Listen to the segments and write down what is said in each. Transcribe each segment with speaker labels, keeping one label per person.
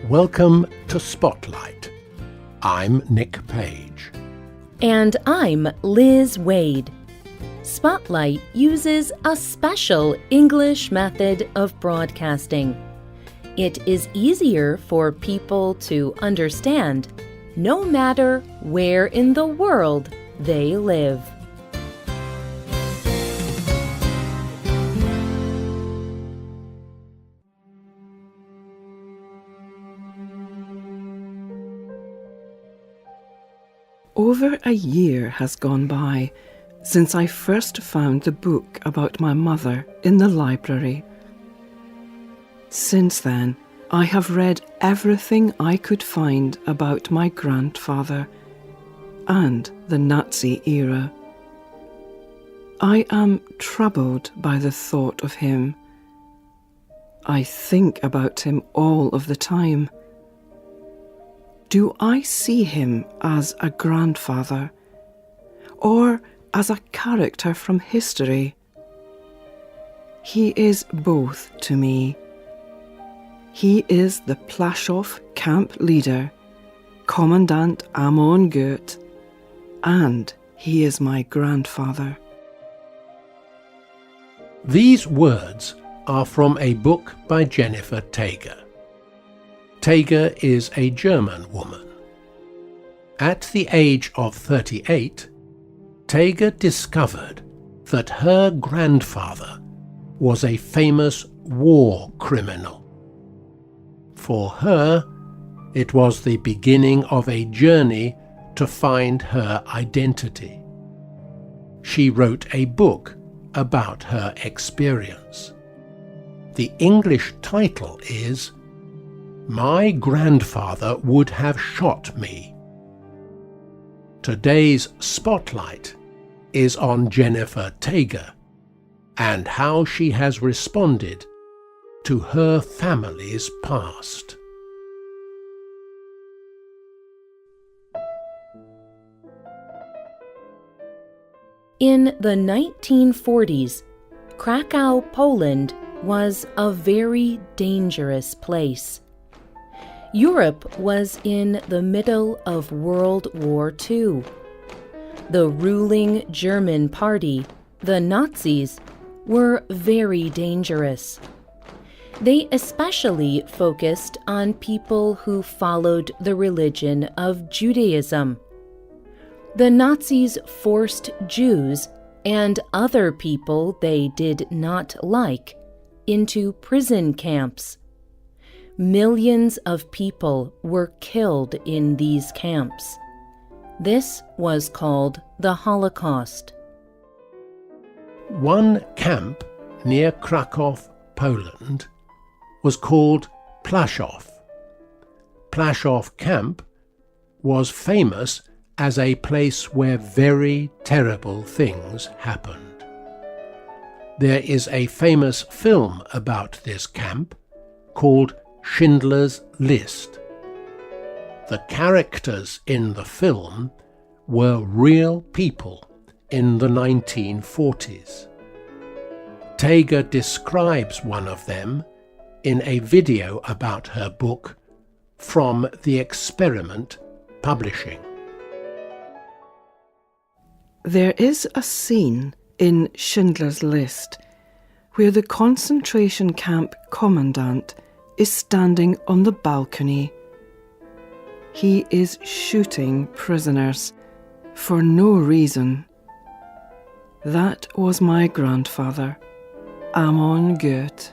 Speaker 1: Welcome to Spotlight. I'm Nick Page.
Speaker 2: And I'm Liz Waid. Spotlight uses a special English method of broadcasting. It is easier for people to understand, no matter where in the world they live.
Speaker 3: Over a year has gone by since I first found the book about my mother in the library. Since then, I have read everything I could find about my grandfather and the Nazi era. I am troubled by the thought of him. I think about him all of the time. Do I see him as a grandfather, or as a character from history? He is both to me. He is the Plaszow camp leader, Commandant Amon Goeth, and he is my grandfather.
Speaker 1: These words are from a book by Jennifer Tager. Tager is a German woman. At the age of 38, Tager discovered that her grandfather was a famous war criminal. For her, it was the beginning of a journey to find her identity. She wrote a book about her experience. The English title is "My Grandfather Would Have Shot Me." Today's spotlight is on Jennifer Tager and how she has responded to her family's past.
Speaker 2: In the 1940s, Krakow, Poland was a very dangerous place. Europe was in the middle of World War II. The ruling German party, the Nazis, were very dangerous. They especially focused on people who followed the religion of Judaism. The Nazis forced Jews and other people they did not like into prison camps. Millions of people were killed in these camps. This was called the Holocaust.
Speaker 1: One camp near Krakow, Poland, was called Plaszow. Plaszow camp was famous as a place where very terrible things happened. There is a famous film about this camp called Schindler's List. The characters in the film were real people in the 1940s. Tager describes one of them in a video about her book from The Experiment Publishing.
Speaker 3: There is a scene in Schindler's List where the concentration camp commandant is standing on the balcony. He is shooting prisoners for no reason. That was my grandfather, Amon Goeth.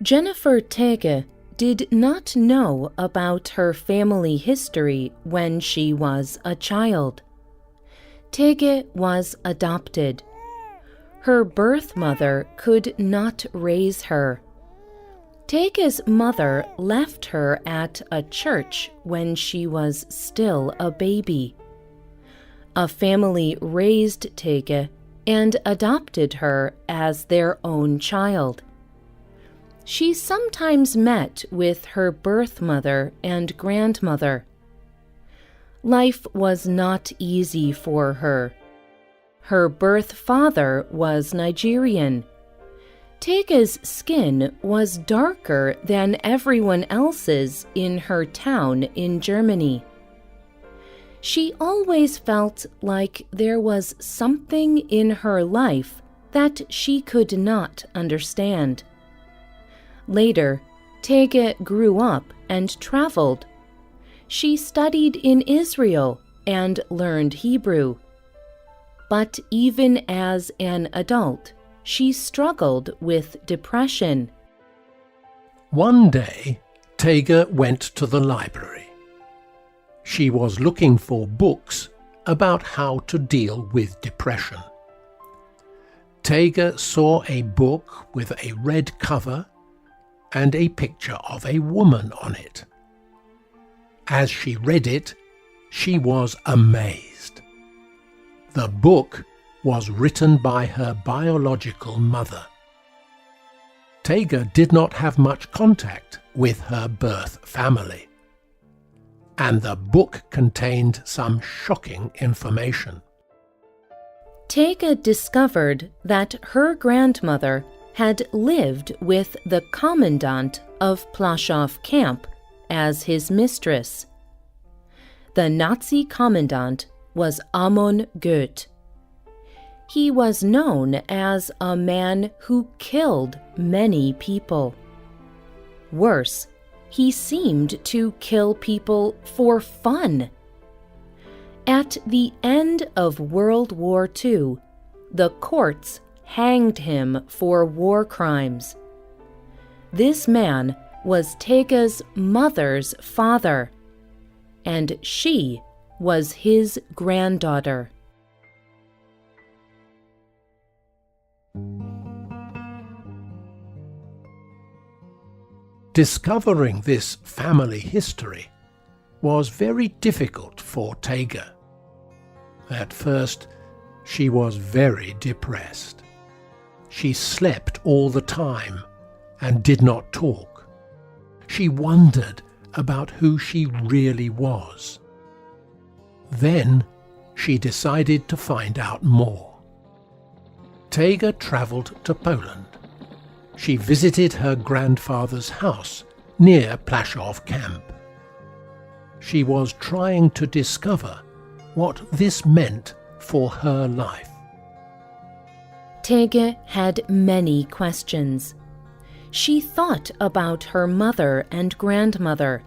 Speaker 2: Jennifer Tager did not know about her family history when she was a child. Tager was adopted. Her birth mother could not raise her. Tager's mother left her at a church when she was still a baby. A family raised Tager and adopted her as their own child. She sometimes met with her birth mother and grandmother. Life was not easy for her. Her birth father was Nigerian. Tega's skin was darker than everyone else's in her town in Germany. She always felt like there was something in her life that she could not understand. Later, Tega grew up and traveled. She studied in Israel and learned Hebrew. But even as an adult, she struggled with depression.
Speaker 1: One day, Tega went to the library. She was looking for books about how to deal with depression. Tega saw a book with a red cover and a picture of a woman on it. As she read it, she was amazed. The book was written by her biological mother. Tega did not have much contact with her birth family, and the book contained some shocking information.
Speaker 2: Tega discovered that her grandmother had lived with the commandant of Plaszow camp as his mistress. The Nazi commandant was Amon Goeth. He was known as a man who killed many people. Worse, he seemed to kill people for fun. At the end of World War II, the courts hanged him for war crimes. This man was Tega's mother's father, and she was his granddaughter.
Speaker 1: Discovering this family history was very difficult for Tega. At first, she was very depressed. She slept all the time and did not talk. She wondered about who she really was. Then she decided to find out more. Tega traveled to Poland. She visited her grandfather's house near Plaszow camp. She was trying to discover what this meant for her life.
Speaker 2: Tega had many questions. She thought about her mother and grandmother.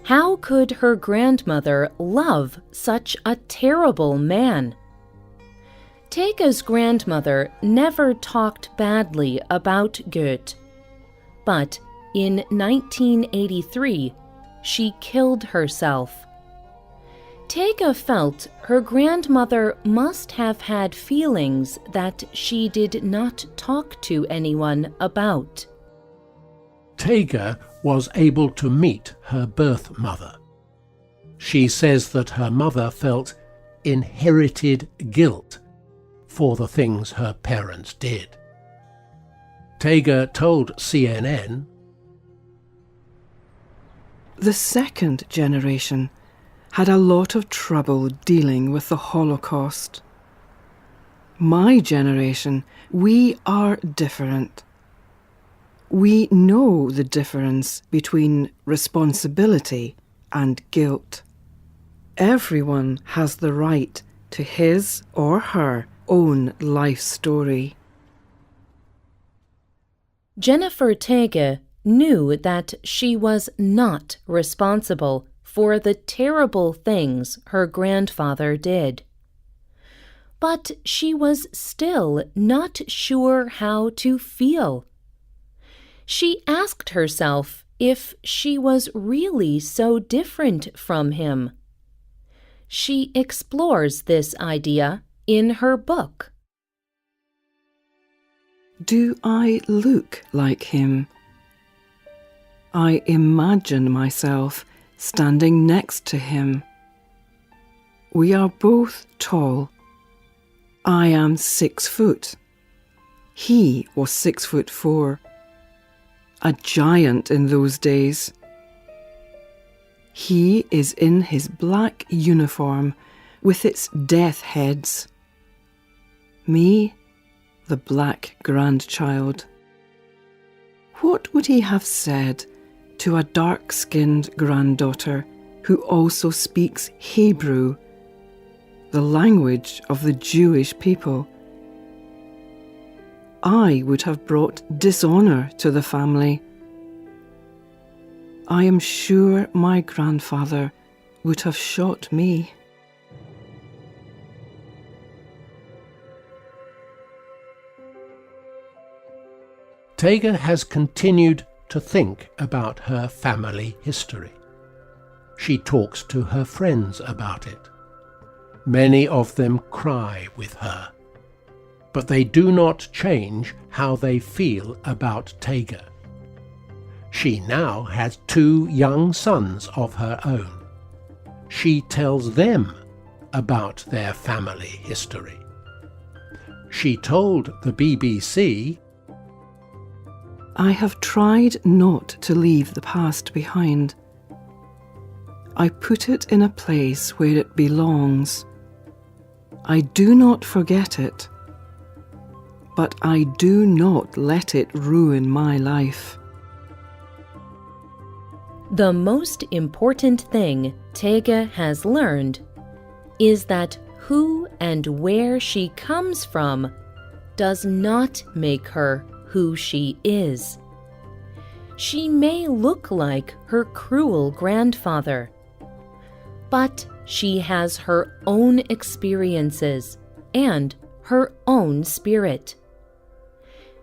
Speaker 2: How could her grandmother love such a terrible man? Tega's grandmother never talked badly about Goeth, but in 1983, she killed herself. Tega felt her grandmother must have had feelings that she did not talk to anyone about.
Speaker 1: Tega was able to meet her birth mother. She says that her mother felt inherited guilt for the things her parents did. Tega told CNN,
Speaker 3: "The second generation had a lot of trouble dealing with the Holocaust. My generation, we are different. We know the difference between responsibility and guilt. Everyone has the right to his or her own life story."
Speaker 2: Jennifer Tega knew that she was not responsible for the terrible things her grandfather did. But she was still not sure how to feel. She asked herself if she was really so different from him. She explores this idea in her book.
Speaker 3: Do I look like him? I imagine myself standing next to him. We are both tall. I am 6 foot. He was 6'4", a giant in those days. He is in his black uniform with its death heads. Me, the black grandchild. What would he have said to a dark-skinned granddaughter who also speaks Hebrew, the language of the Jewish people? I would have brought dishonour to the family. I am sure my grandfather would have shot me.
Speaker 1: Tega has continued to think about her family history. She talks to her friends about it. Many of them cry with her, but they do not change how they feel about Tega. She now has 2 young sons of her own. She tells them about their family history. She told the BBC,
Speaker 3: I have tried not to leave the past behind. I put it in a place where it belongs. I do not forget it, but I do not let it ruin my life.
Speaker 2: The most important thing Tega has learned is that who and where she comes from does not make her who she is. She may look like her cruel grandfather, but she has her own experiences and her own spirit.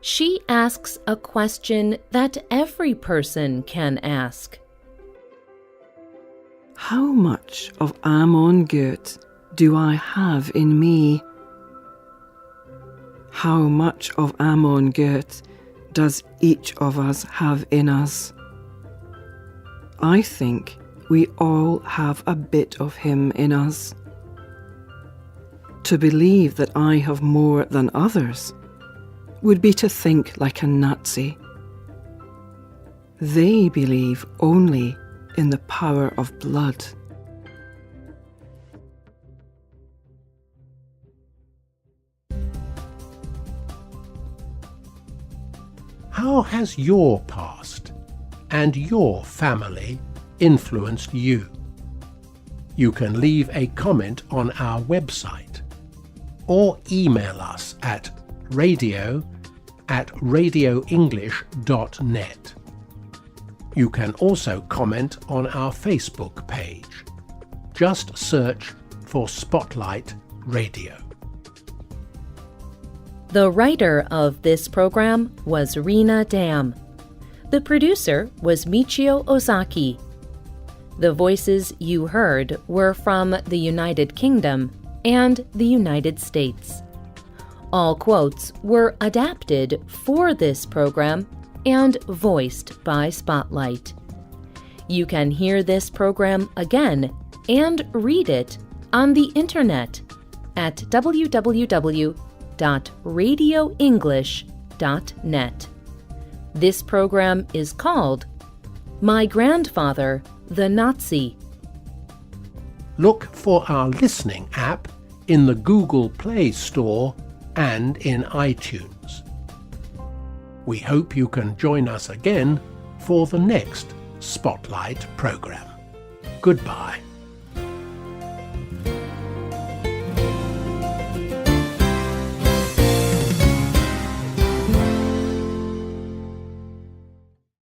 Speaker 2: She asks a question that every person can ask.
Speaker 3: How much of Ammon Gut do I have in me? How much of Ammon Gut does each of us have in us? I think we all have a bit of him in us. To believe that I have more than others would be to think like a Nazi. They believe only in the power of blood.
Speaker 1: How has your past and your family influenced you? You can leave a comment on our website or email us at radio@radioenglish.net. You can also comment on our Facebook page. Just search for Spotlight Radio.
Speaker 2: The writer of this program was Rena Dam. The producer was Michio Ozaki. The voices you heard were from the United Kingdom and the United States. All quotes were adapted for this program and voiced by Spotlight. You can hear this program again and read it on the internet at www.radioenglish.net. This program is called My Grandfather, the Nazi.
Speaker 1: Look for our listening app in the Google Play Store and in iTunes. We hope you can join us again for the next Spotlight program. Goodbye.